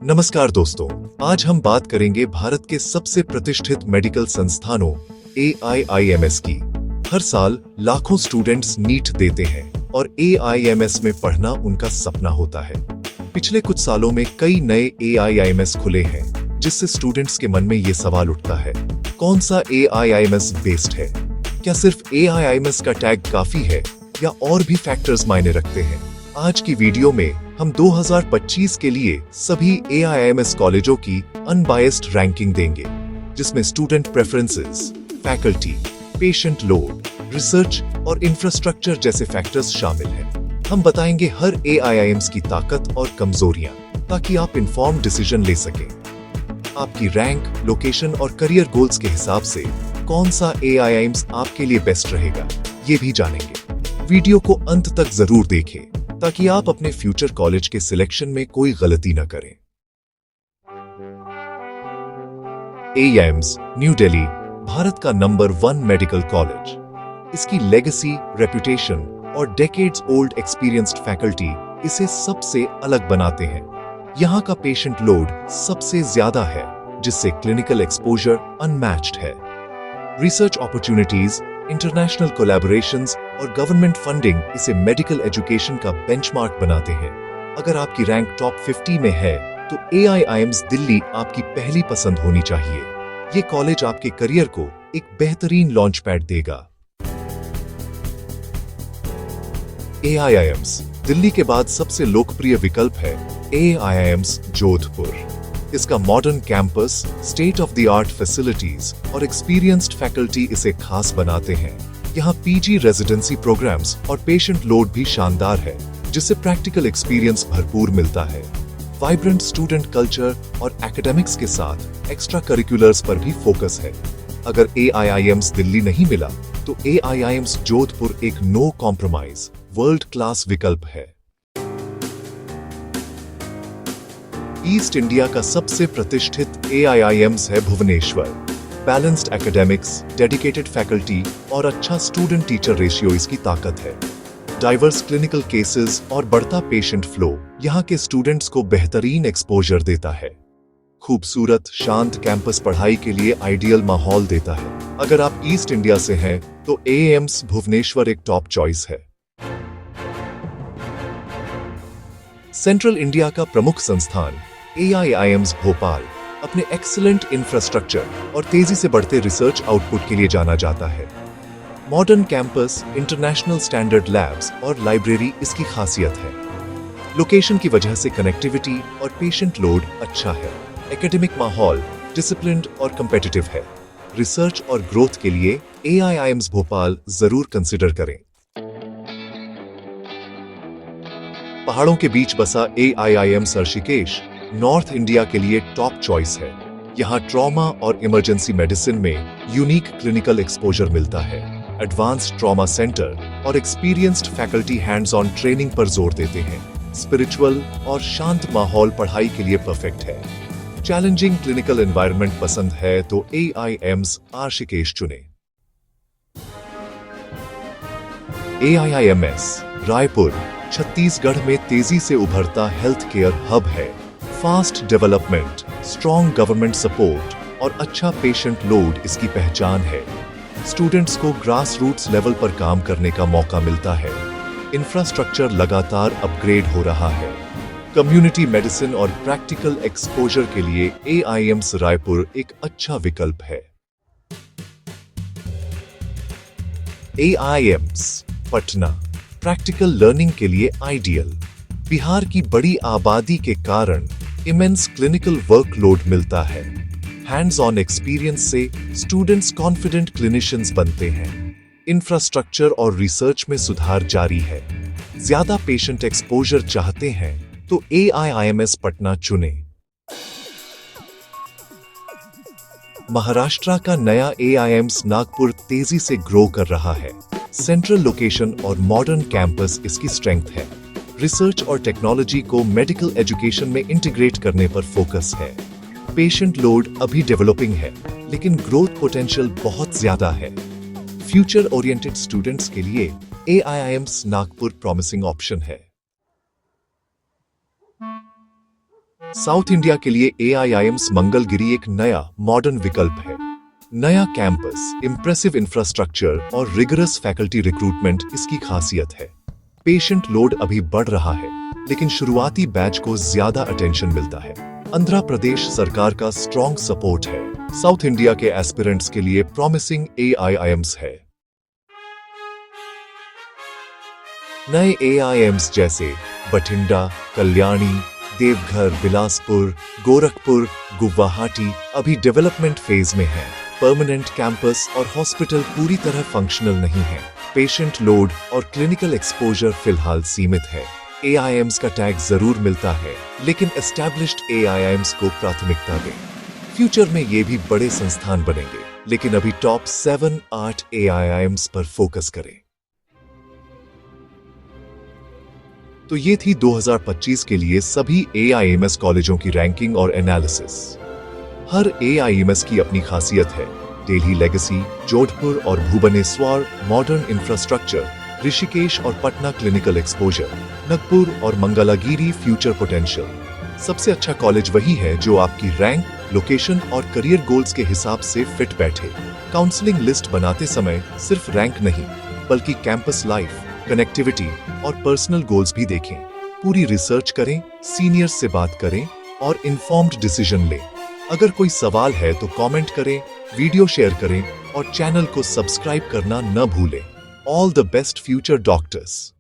नमस्कार दोस्तों, आज हम बात करेंगे भारत के सबसे प्रतिष्ठित मेडिकल संस्थानों AIIMS की। हर साल लाखों स्टूडेंट्स नीट देते हैं और AIIMS में पढ़ना उनका सपना होता है। पिछले कुछ सालों में कई नए AIIMS खुले हैं, जिससे स्टूडेंट्स के मन में ये सवाल उठता है, कौन सा AIIMS बेस्ट है? क्या सिर्फ AIIMS का टैग काफी है या और भी फैक्टर्स मायने रखते हैं? आज की वीडियो में हम 2025 के लिए सभी AIIMS कॉलेजों की अनबायस्ड रैंकिंग देंगे, जिसमें student preferences, faculty, patient load, research और इंफ्रास्ट्रक्चर जैसे फैक्टर्स शामिल हैं। हम बताएंगे हर AIIMS की ताकत और कमजोरियां, ताकि आप इन्फॉर्म्ड डिसीजन ले सकें। आपकी रैंक, लोकेशन और करियर गोल्स के हिसाब से कौन सा AIIMS आपके लिए बेस्ट रहेगा, ये भी जानेंगे। वीडियो को अंत तक जरूर देखें, ताकि आप अपने फ्यूचर कॉलेज के सिलेक्शन में कोई गलती न करें। AIIMS न्यू दिल्ली भारत का नंबर 1 मेडिकल कॉलेज। इसकी लेगेसी, रेपुटेशन और डेकेड्स ओल्ड एक्सपीरियंस्ड फैकल्टी इसे सबसे अलग बनाते हैं। यहाँ का पेशेंट लोड सबसे ज्यादा है, जिससे क्लिनिकल एक्सपोजर अनमैच्ड है। रिसर्च अपॉर्चुनिटीज, इंटरनेशनल कोलैबोरेशंस और गवर्नमेंट फंडिंग इसे मेडिकल एजुकेशन का बेंचमार्क बनाते हैं। अगर आपकी रैंक टॉप 50 में है, तो AIIMS दिल्ली आपकी पहली पसंद होनी चाहिए। ये कॉलेज आपके करियर को एक बेहतरीन लॉन्च पैड देगा। AIIMS दिल्ली के बाद सबसे लोकप्रिय विकल्प है AIIMS जोधपुर। इसका modern campus, state of the art facilities और एक्सपीरियंस्ड फैकल्टी इसे खास बनाते हैं। यहाँ PG रेजिडेंसी प्रोग्राम्स और पेशेंट लोड भी शानदार है, जिससे प्रैक्टिकल एक्सपीरियंस भरपूर मिलता है। वाइब्रेंट स्टूडेंट कल्चर और एकेडमिक्स के साथ एक्स्ट्रा करिकुलर्स पर भी फोकस है। अगर AIIMS दिल्ली नहीं मिला, तो AIIMS जोधपुर एक नो कॉम्प्रोमाइज वर्ल्ड क्लास विकल्प है। ईस्ट इंडिया का सबसे प्रतिष्ठित AIIMS है Bhubaneswar. Balanced academics, dedicated faculty और अच्छा स्टूडेंट टीचर रेशियो इसकी ताकत है। डाइवर्स क्लिनिकल केसेस और बढ़ता पेशेंट फ्लो यहाँ के स्टूडेंट्स को बेहतरीन एक्सपोजर देता है। खूबसूरत, शांत कैंपस पढ़ाई के लिए आइडियल माहौल देता है। अगर आप ईस्ट इंडिया से हैं, तो AIIMS भुवनेश्वर एक टॉप चॉइस है। सेंट्रल इंडिया का प्रमुख संस्थान AIIMS भोपाल अपने एक्सीलेंट इंफ्रास्ट्रक्चर और तेजी से बढ़ते रिसर्च आउटपुट के लिए जाना जाता है। Modern campus, international standard labs और लाइब्रेरी इसकी खासियत है। लोकेशन की वजह से कनेक्टिविटी और पेशेंट लोड अच्छा है। एकेडमिक माहौल डिसिप्लिन्ड और कम्पिटिटिव है। रिसर्च और ग्रोथ के लिए AIIMS भोपाल जरूर कंसिडर करें। पहाड़ों के बीच बसा AIIMS ऋषिकेश नॉर्थ इंडिया के लिए टॉप चॉइस है। यहाँ ट्रॉमा और इमरजेंसी मेडिसिन में यूनिक क्लिनिकल एक्सपोजर मिलता है। एडवांस्ड ट्रॉमा सेंटर और experienced faculty hands on training पर जोर देते हैं। स्पिरिचुअल और शांत माहौल पढ़ाई के लिए परफेक्ट है। चैलेंजिंग क्लिनिकल एनवायरनमेंट पसंद है तो AIIMS ऋषिकेश चुने। AIIMS रायपुर छत्तीसगढ़ में तेजी से उभरता हेल्थ केयर हब है। Fast development, strong government support और अच्छा पेशेंट लोड इसकी पहचान है। स्टूडेंट्स को ग्रास रूट्स लेवल पर काम करने का मौका मिलता है। इंफ्रास्ट्रक्चर लगातार अपग्रेड हो रहा है। कम्युनिटी मेडिसिन और प्रैक्टिकल एक्सपोजर के लिए AIIMS रायपुर एक अच्छा विकल्प है। AIIMS पटना प्रैक्टिकल लर्निंग के लिए आइडियल। बिहार की बड़ी आबादी के कारण इमेंस क्लिनिकल वर्कलोड मिलता है। हैंड्स ऑन एक्सपीरियंस से स्टूडेंट्स कॉन्फिडेंट क्लिनिशियंस बनते हैं। इंफ्रास्ट्रक्चर और रिसर्च में सुधार जारी है। ज्यादा पेशेंट एक्सपोजर चाहते हैं तो AIIMS पटना चुने। महाराष्ट्र का नया AIIMS नागपुर तेजी से ग्रो कर रहा है। सेंट्रल लोकेशन और मॉडर्न कैंपस इसकी स्ट्रेंथ है। रिसर्च और टेक्नोलॉजी को मेडिकल एजुकेशन में इंटीग्रेट करने पर फोकस है। पेशेंट लोड अभी डेवलपिंग है, लेकिन ग्रोथ पोटेंशियल बहुत ज्यादा है। फ्यूचर ओरिएंटेड स्टूडेंट्स के लिए AIIMS नागपुर प्रॉमिसिंग ऑप्शन है। साउथ इंडिया के लिए AIIMS मंगलगिरी एक नया मॉडर्न विकल्प है। नया कैंपस, इम्प्रेसिव इंफ्रास्ट्रक्चर और रिगरस फैकल्टी रिक्रूटमेंट इसकी खासियत है। पेशेंट लोड अभी बढ़ रहा है, लेकिन शुरुआती बैच को ज्यादा अटेंशन मिलता है। आंध्र प्रदेश सरकार का स्ट्रॉन्ग सपोर्ट है। साउथ इंडिया के एस्पिरेंट्स के लिए प्रॉमिसिंग AIIMS है। नए AIIMS जैसे बठिंडा, कल्याणी, देवघर, बिलासपुर, गोरखपुर, गुवाहाटी अभी डेवलपमेंट फेज में है। परमानेंट कैंपस और हॉस्पिटल पूरी तरह फंक्शनल नहीं है। पेशेंट लोड और क्लिनिकल एक्सपोजर फिलहाल सीमित है। AIIMS का टैग जरूर मिलता है, लेकिन एस्टैब्लिश्ड AIIMS को प्राथमिकता दें। फ्यूचर में ये भी बड़े संस्थान बनेंगे, लेकिन अभी टॉप 7-8 AIIMS पर फोकस करें। तो ये थी 2025 के लिए सभी AIIMS कॉलेजों की रैंकिंग और एनालिसिस। हर AIIMS की अपनी खासियत है। दिल्ली लेगेसी, जोधपुर और भुवनेश्वर मॉडर्न इंफ्रास्ट्रक्चर, ऋषिकेश और पटना क्लिनिकल एक्सपोजर, नागपुर और मंगलागिरी फ्यूचर पोटेंशियल। सबसे अच्छा कॉलेज वही है जो आपकी रैंक, लोकेशन और करियर गोल्स के हिसाब से फिट बैठे। काउंसलिंग लिस्ट बनाते समय सिर्फ रैंक नहीं, बल्कि कैंपस लाइफ, कनेक्टिविटी और पर्सनल गोल्स भी देखें। पूरी रिसर्च करें, सीनियर्स से बात करें और इन्फॉर्म्ड डिसीजन लें। अगर कोई सवाल है तो कमेंट करें, वीडियो शेयर करें और चैनल को सब्सक्राइब करना न भूलें। All the best future doctors.